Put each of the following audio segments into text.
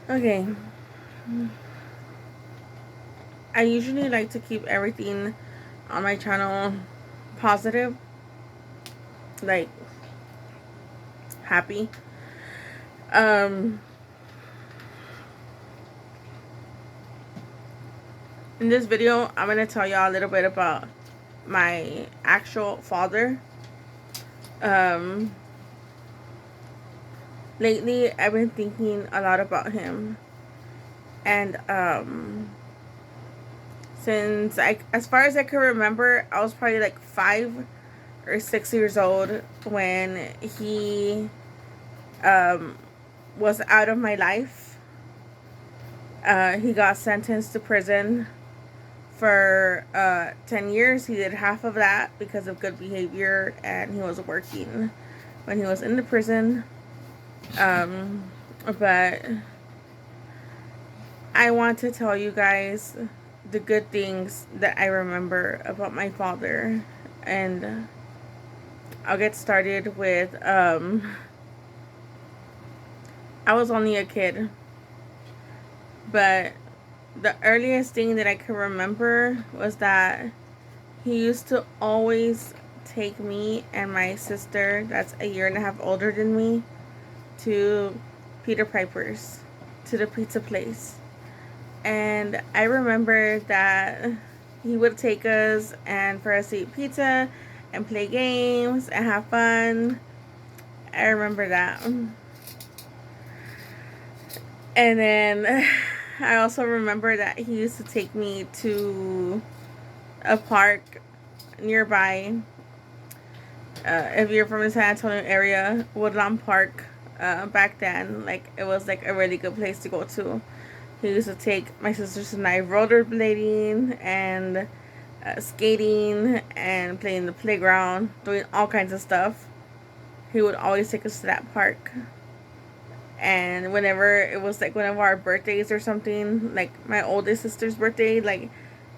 Okay. I usually like to keep everything on my channel positive, like happy. Um, in this video, I'm gonna tell y'all a little bit about my actual father. Um, lately, I've been thinking a lot about him, and since as far as I can remember, I was probably like 5 or 6 years old when he was out of my life. He got sentenced to prison for 10 years. He did half of that because of good behavior, and he was working when he was in the prison. But I want to tell you guys the good things that I remember about my father. And I'll get started with I was only a kid, but the earliest thing that I can remember was that he used to always take me and my sister, that's a year and a half older than me, to Peter Piper's, to the pizza place. And I remember that he would take us and for us to eat pizza and play games and have fun. I remember that. And then I also remember that he used to take me to a park nearby. If you're from the San Antonio area, Woodlawn Park, back then, like, it was like a really good place to go to. He used to take my sisters and I rollerblading and skating and playing in the playground, doing all kinds of stuff. He would always take us to that park. And whenever it was like one of our birthdays or something, like my oldest sister's birthday, like,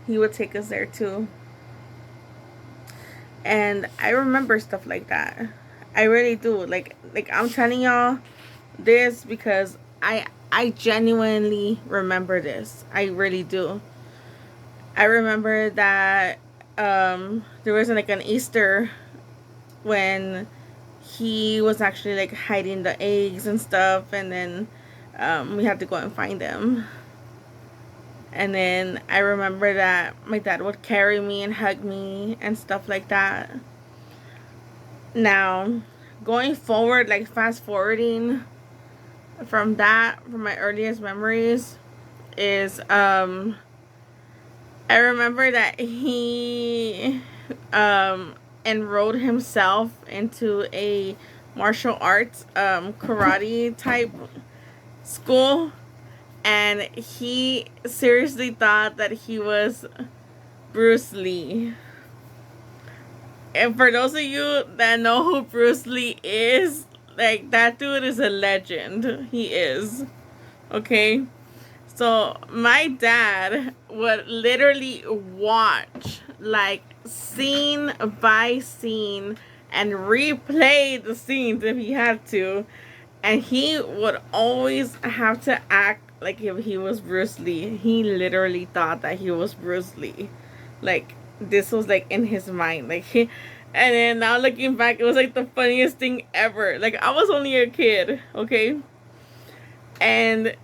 he would take us there too. And I remember stuff like that. I really do. Like I'm telling y'all this because I genuinely remember this. I really do. I remember that there was like an Easter when he was actually like hiding the eggs and stuff, and then we had to go and find them. And then I remember that my dad would carry me and hug me and stuff like that. Now, going forward, like fast forwarding from that, from my earliest memories, is I remember that he enrolled himself into a martial arts karate type school, and he seriously thought that he was Bruce Lee. And for those of you that know who Bruce Lee is, like, that dude is a legend. He is. Okay? So my dad would literally watch like scene by scene and replay the scenes if he had to, and he would always have to act like if he was Bruce Lee. He literally thought that he was Bruce Lee. Like, this was like in his mind. Like, he, and then now looking back, it was like the funniest thing ever. Like, I was only a kid, okay? And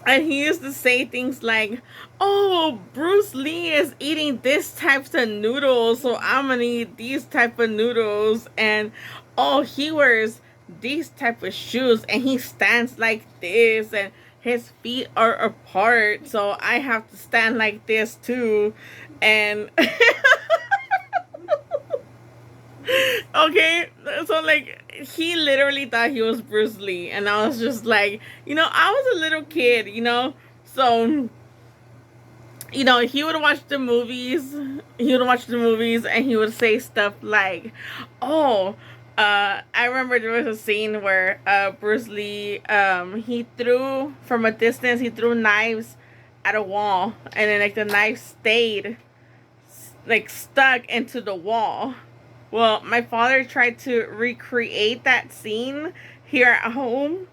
and he used to say things like, "Oh, Bruce Lee is eating this types of noodles, so I'm gonna eat these type of noodles." And, "Oh, he wears these type of shoes and he stands like this, and his feet are apart, so I have to stand like this too." And okay, so like he literally thought he was Bruce Lee, and I was just like, I was a little kid, so he would watch the movies. He would watch the movies, and he would say stuff like, "Oh, I remember there was a scene where Bruce Lee, he threw from a distance. He threw knives at a wall, and then like the knife stayed like stuck into the wall." Well, my father tried to recreate that scene here at home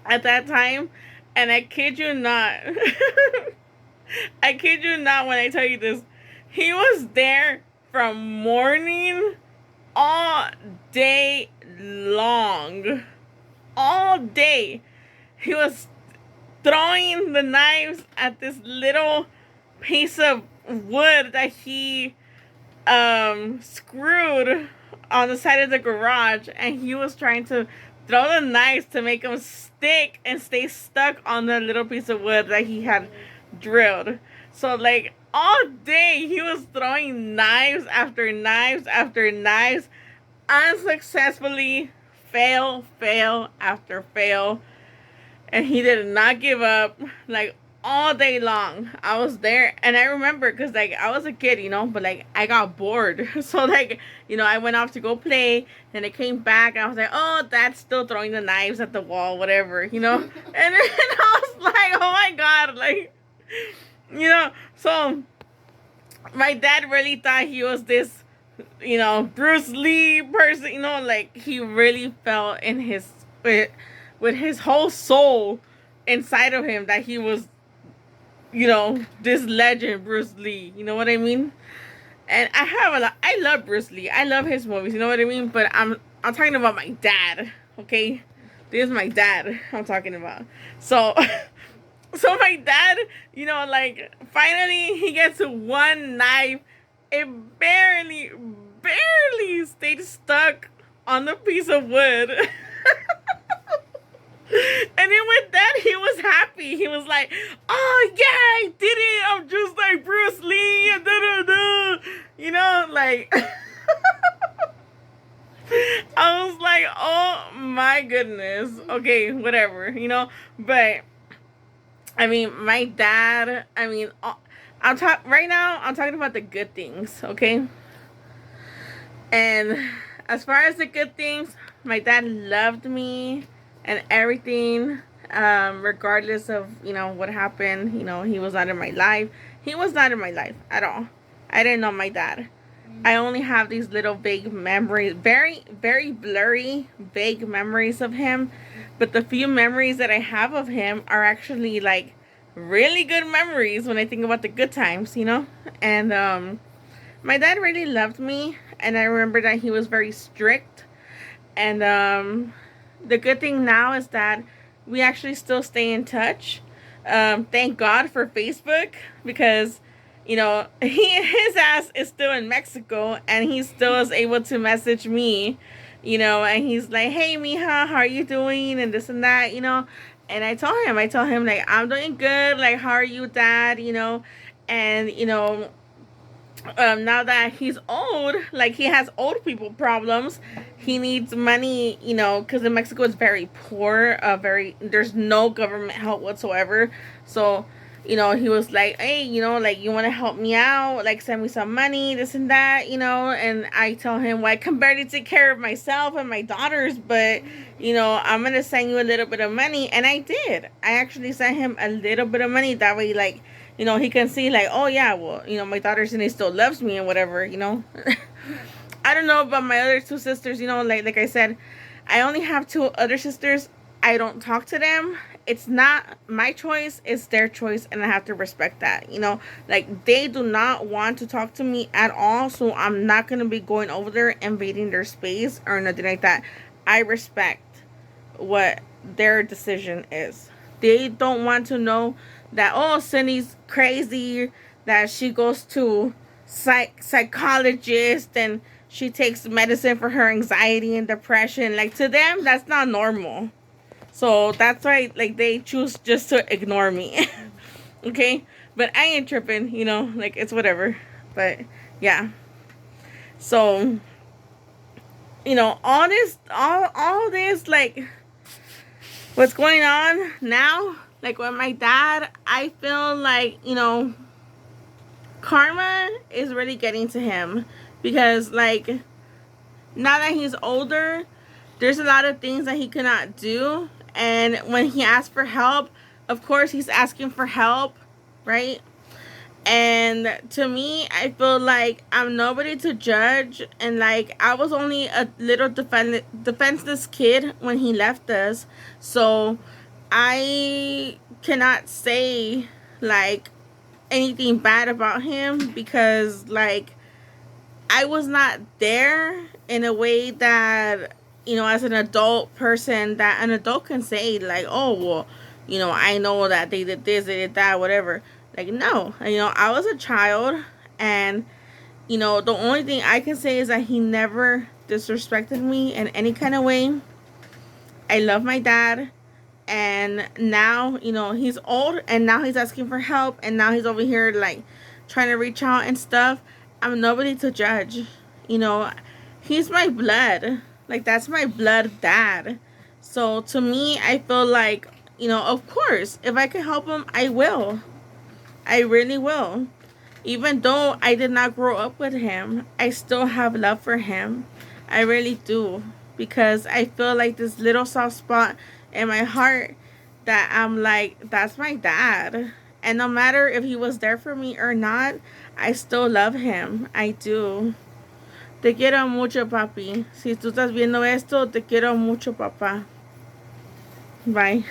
at that time, and I kid you not, I kid you not when I tell you this, he was there from morning all day long. All day. He was throwing the knives at this little piece of wood that he screwed on the side of the garage, and he was trying to throw the knives to make them stick and stay stuck on the little piece of wood that he had drilled. So like all day he was throwing knives after knives after knives, unsuccessfully, fail after fail, and he did not give up, like all day long. I was there, and I remember because like I was a kid, but like I got bored. So like, I went off to go play, and I came back and I was like, oh, Dad's still throwing the knives at the wall, whatever. And then I was like, oh my God, like, so my dad really thought he was this, Bruce Lee person, like he really felt in his, with his whole soul inside of him, that he was, this legend, Bruce Lee. You know what I mean? And I love Bruce Lee. I love his movies. You know what I mean? But I'm talking about my dad. Okay, this is my dad I'm talking about. So, so my dad, like finally he gets one knife. It barely stayed stuck on the piece of wood. And then with that, he was happy. He was like, oh, yeah, I did it. I'm just like Bruce Lee. And like, I was like, oh, my goodness. Okay, whatever, But, I mean, my dad, I'm talking about the good things, okay? And as far as the good things, my dad loved me and everything, regardless of, what happened. He was not in my life. He was not in my life at all. I didn't know my dad. I only have these little vague memories, very, very blurry, vague memories of him. But the few memories that I have of him are actually, like, really good memories when I think about the good times, And my dad really loved me. And I remember that he was very strict. And the good thing now is that we actually still stay in touch. Thank God for Facebook, because, his ass is still in Mexico, and he still is able to message me, and he's like, hey, mija, how are you doing? And this and that, And I told him, like, I'm doing good. Like, how are you, Dad? And, now that he's old, like he has old people problems, he needs money, because in Mexico it's very poor, there's no government help whatsoever. So, he was like, hey, like, you want to help me out, like send me some money, this and that, and I tell him, well, I can barely take care of myself and my daughters, but, I'm going to send you a little bit of money. And I did. I actually sent him a little bit of money. That way, like, he can see, like, oh, yeah, well, my daughter still loves me and whatever, I don't know about my other two sisters, like I said, I only have two other sisters. I don't talk to them. It's not my choice. It's their choice, and I have to respect that, Like, they do not want to talk to me at all, so I'm not going to be going over there, invading their space, or nothing like that. I respect what their decision is. They don't want to know that, oh, Cindy's crazy, that she goes to psychologist and she takes medicine for her anxiety and depression. Like, to them, that's not normal. So that's why, like, they choose just to ignore me. Okay? But I ain't tripping, like, it's whatever. But yeah. So, all this, like, what's going on now, like, with my dad, I feel like, karma is really getting to him, because, like, now that he's older, there's a lot of things that he cannot do. And when he asks for help, of course he's asking for help, right? And to me, I feel like I'm nobody to judge. And like, I was only a little defenseless kid when he left us. So I cannot say like anything bad about him because like I was not there in a way that, as an adult person, that an adult can say, like, oh, well, I know that they did this, they did that, whatever. Like, no, I was a child, and, the only thing I can say is that he never disrespected me in any kind of way. I love my dad. And now, he's old, and now he's asking for help, and now he's over here, like, trying to reach out and stuff. I'm nobody to judge. He's my blood. Like, that's my blood dad. So, to me, I feel like, of course, if I can help him, I will. I really will. Even though I did not grow up with him, I still have love for him. I really do. Because I feel like this little soft spot in my heart that I'm like, that's my dad. And no matter if he was there for me or not, I still love him. I do. Te quiero mucho, papi. Si tú estás viendo esto, te quiero mucho, papá. Bye.